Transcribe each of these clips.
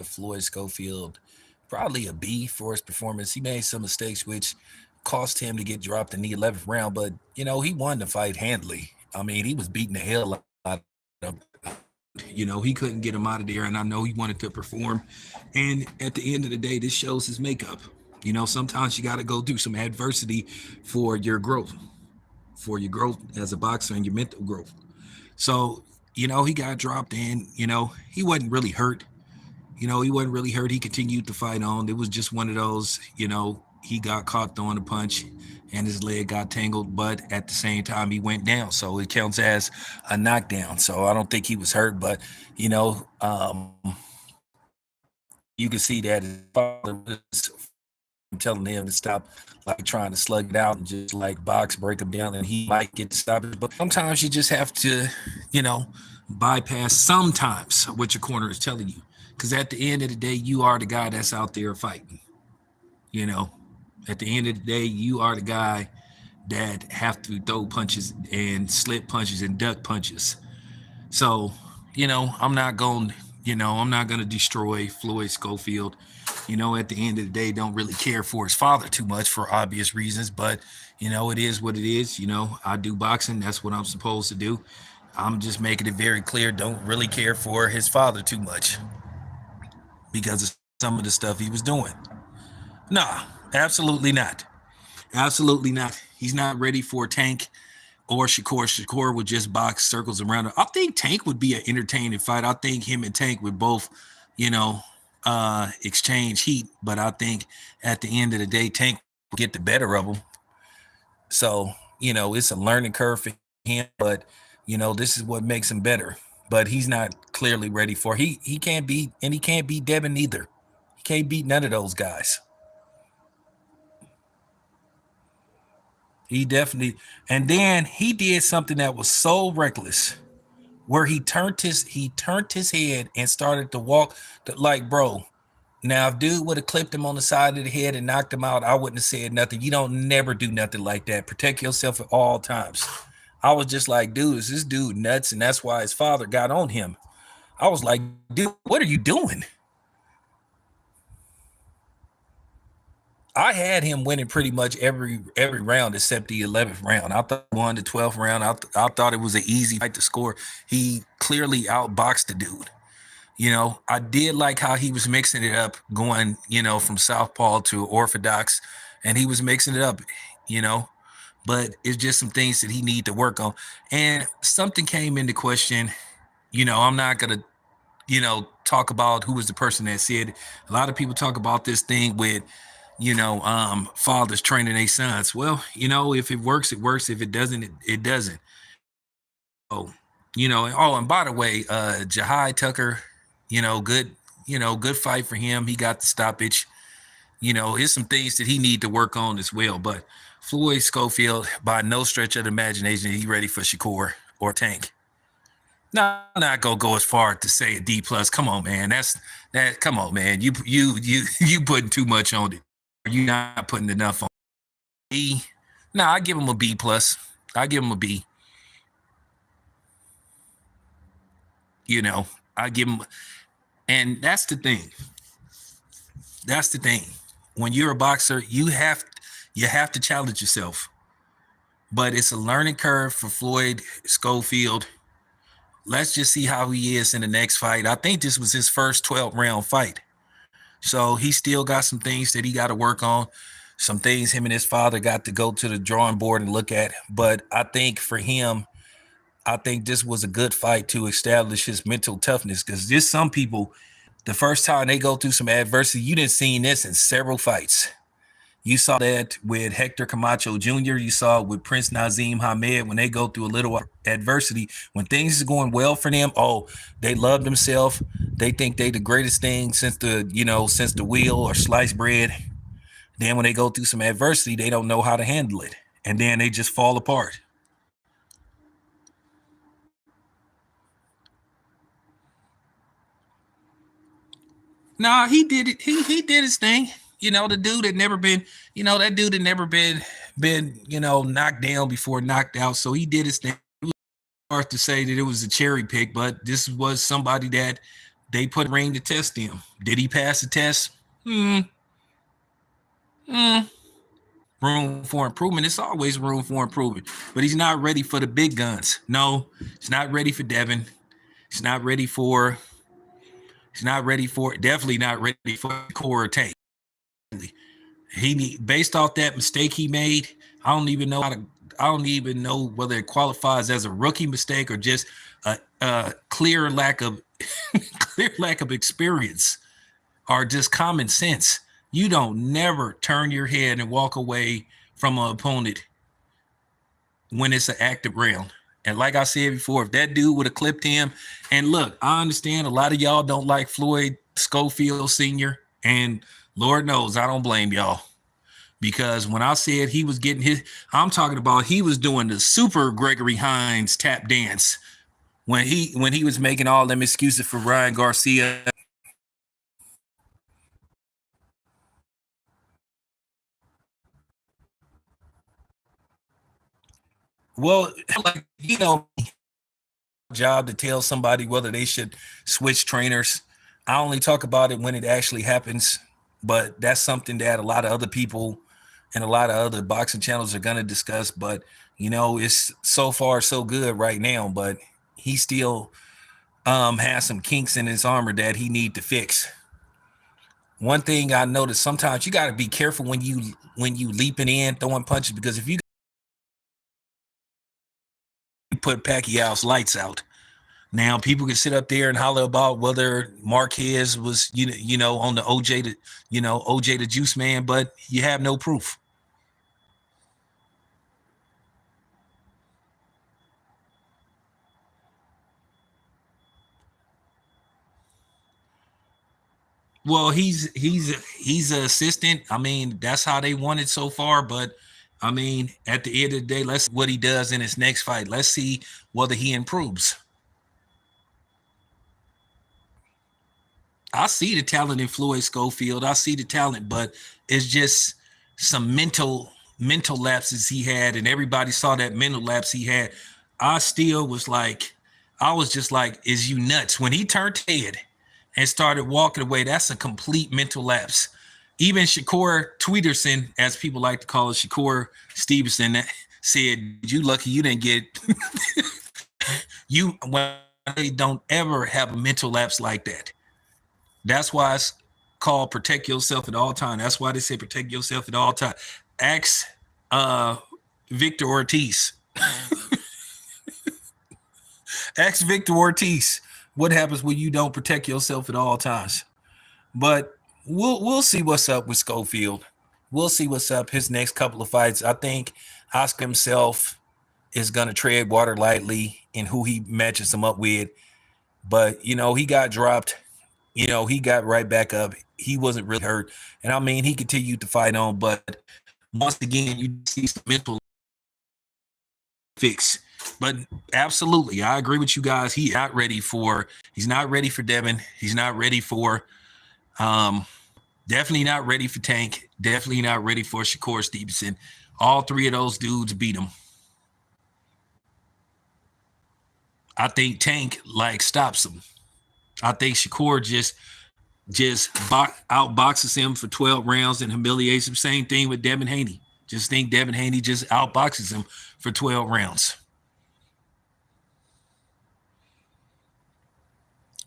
Floyd Scofield probably a B for his performance. He made some mistakes which cost him to get dropped in the 11th round, but he won the fight handily. I mean, he was beating the hell out of he couldn't get him out of there, and I know he wanted to perform. And at the end of the day, this shows his makeup. Sometimes you got to go through some adversity for your growth, as a boxer and your mental growth. So, he got dropped in. He wasn't really hurt. He wasn't really hurt. He continued to fight on. It was just one of those, he got caught throwing a punch and his leg got tangled, but at the same time, he went down. So it counts as a knockdown. So I don't think he was hurt, but, you know, um, you can see that his father was telling him to stop like trying to slug it out and just like box break him down and he might get to stop it. But sometimes you just have to, you know, bypass sometimes what your corner is telling you. Because at the end of the day, you are the guy that's out there fighting. You know, at the end of the day, you are the guy that have to throw punches and slip punches and duck punches. So, I'm not going to destroy Floyd Scofield. At the end of the day, don't really care for his father too much for obvious reasons, but it is what it is. I do boxing. That's what I'm supposed to do. I'm just making it very clear. Don't really care for his father too much because of some of the stuff he was doing. Nah, absolutely not. Absolutely not. He's not ready for Tank or Shakur. Shakur would just box circles around him. I think Tank would be an entertaining fight. I think him and Tank would both, exchange heat. But I think at the end of the day, Tank will get the better of him. So, it's a learning curve for him. But, this is what makes him better. But he's not clearly ready for it. He can't beat, and he can't beat Devin either. He can't beat none of those guys. He definitely, and then he did something that was so reckless, where he turned his head and started to walk. Like, bro, now if dude would have clipped him on the side of the head and knocked him out, I wouldn't have said nothing. You don't never do nothing like that. Protect yourself at all times. I was just like, dude, is this dude nuts? And that's why his father got on him. I was like, dude, what are you doing? I had him winning pretty much every round except the 11th round. I thought he won the 12th round. I thought it was an easy fight to score. He clearly outboxed the dude. I did like how he was mixing it up, going, from southpaw to orthodox, and he was mixing it up, you know. But it's just some things that he need to work on. And something came into question. I'm not gonna, talk about who was the person that said it. A lot of people talk about this thing with, fathers training their sons. Well, if it works, it works. If it doesn't, it doesn't. So, oh, and by the way, Jahai Tucker, good, good fight for him. He got the stoppage. Here's some things that he need to work on as well. But Floyd Schofield, by no stretch of the imagination, he ready for Shakur or Tank. No, I'm not gonna go as far to say a D plus. Come on, man. That. Come on, man. You putting too much on it. You're not putting enough on B. No, I give him a B plus. I give him a B. I give him, and that's the thing. That's the thing. When you're a boxer, you have to challenge yourself. But it's a learning curve for Floyd Schofield. Let's just see how he is in the next fight. I think this was his first 12 round fight. So he still got some things that he got to work on. Some things him and his father got to go to the drawing board and look at. But I think for him, I think this was a good fight to establish his mental toughness, because there's some people, the first time they go through some adversity, you didn't see this in several fights. You saw that with Hector Camacho Jr. You saw it with Prince Nazim Hamed when they go through a little adversity. When things are going well for them, oh, they love themselves. They think they the greatest thing since the wheel or sliced bread. Then when they go through some adversity, they don't know how to handle it, and then they just fall apart. Nah, he did it. He did his thing. The dude had never been, that dude had never been knocked down before, knocked out. So he did his thing. It was hard to say that it was a cherry pick, but this was somebody that They put a ring to test him. Did he pass the test? Room for improvement. It's always room for improvement. But he's not ready for the big guns. No, he's not ready for Devin. He's not ready for. He's not ready for. Definitely not ready for core tank. Based off that mistake he made. I don't even know how to. I don't even know whether it qualifies as a rookie mistake or just a clear lack of clear lack of experience or just common sense. You don't never turn your head and walk away from an opponent when it's an active round. And like I said before, if that dude would have clipped him, and look, I understand a lot of y'all don't like Floyd Scofield Sr., and Lord knows I don't blame y'all. Because when I said he was getting his, I'm talking about he was doing the super Gregory Hines tap dance when he was making all them excuses for Ryan Garcia. Well, like job to tell somebody whether they should switch trainers. I only talk about it when it actually happens, but that's something that a lot of other people and a lot of other boxing channels are going to discuss. But it's so far so good right now, but he still has some kinks in his armor that he need to fix. One thing I noticed, sometimes you got to be careful when you leaping in throwing punches, because if you put Pacquiao's lights out. Now people can sit up there and holler about whether Marquez was on the OJ the Juice Man, but you have no proof. Well, he's an assistant. I mean, that's how they want it so far. But I mean, at the end of the day, let's see what he does in his next fight. Let's see whether he improves. I see the talent in Floyd Scofield. I see the talent, but it's just some mental lapses he had, and everybody saw that mental lapse he had. I still was like, I was just like, is you nuts? When he turned head and started walking away, that's a complete mental lapse. Even Shakur Tweederson, as people like to call it, Shakur Stevenson, said, "You lucky you didn't get you." When they don't ever have a mental lapse like that. That's why it's called protect yourself at all time. That's why they say protect yourself at all time. Ask uh, Victor Ortiz. Ask Victor Ortiz what happens when you don't protect yourself at all times. But we'll see what's up with Scofield. We'll see what's up his next couple of fights. I think Oscar himself is gonna tread water lightly in who he matches him up with. But he got dropped. He got right back up. He wasn't really hurt. And I mean, he continued to fight on. But once again, you see some mental fix. But absolutely, I agree with you guys. He's not ready for Devin. He's not ready for, definitely not ready for Tank. Definitely not ready for Shakur Stevenson. All three of those dudes beat him. I think Tank stops him. I think Shakur just outboxes him for 12 rounds and humiliates him. Same thing with Devin Haney. Just think Devin Haney just outboxes him for 12 rounds.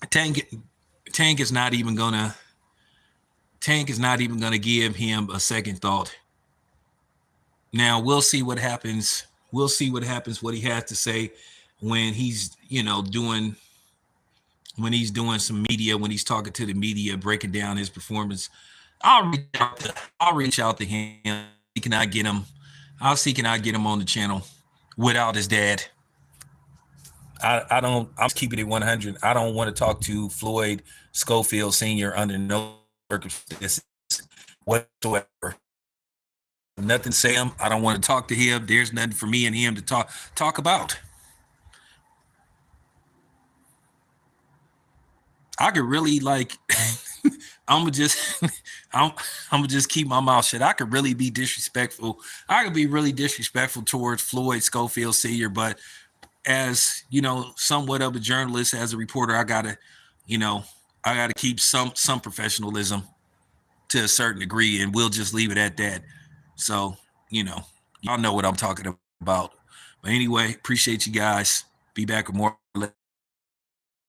Tank Tank is not even gonna Tank is not even gonna give him a second thought. Now we'll see what happens. We'll see what he has to say when he's doing some media, when he's talking to the media, breaking down his performance. I'll reach out to him. Can I get him? I'll see can I get him on the channel without his dad. I don't. I'm keeping it 100. I don't want to talk to Floyd Scofield Sr. under no circumstances whatsoever. Nothing to say him. I don't want to talk to him. There's nothing for me and him to talk about. I could really I'm gonna just I'm gonna just keep my mouth shut. I could really be disrespectful. I could be really disrespectful towards Floyd Scofield Sr., but as somewhat of a journalist, as a reporter, I gotta, you know, I got to keep some professionalism to a certain degree, and we'll just leave it at that. So, y'all know what I'm talking about. But anyway, appreciate you guys. Be back with more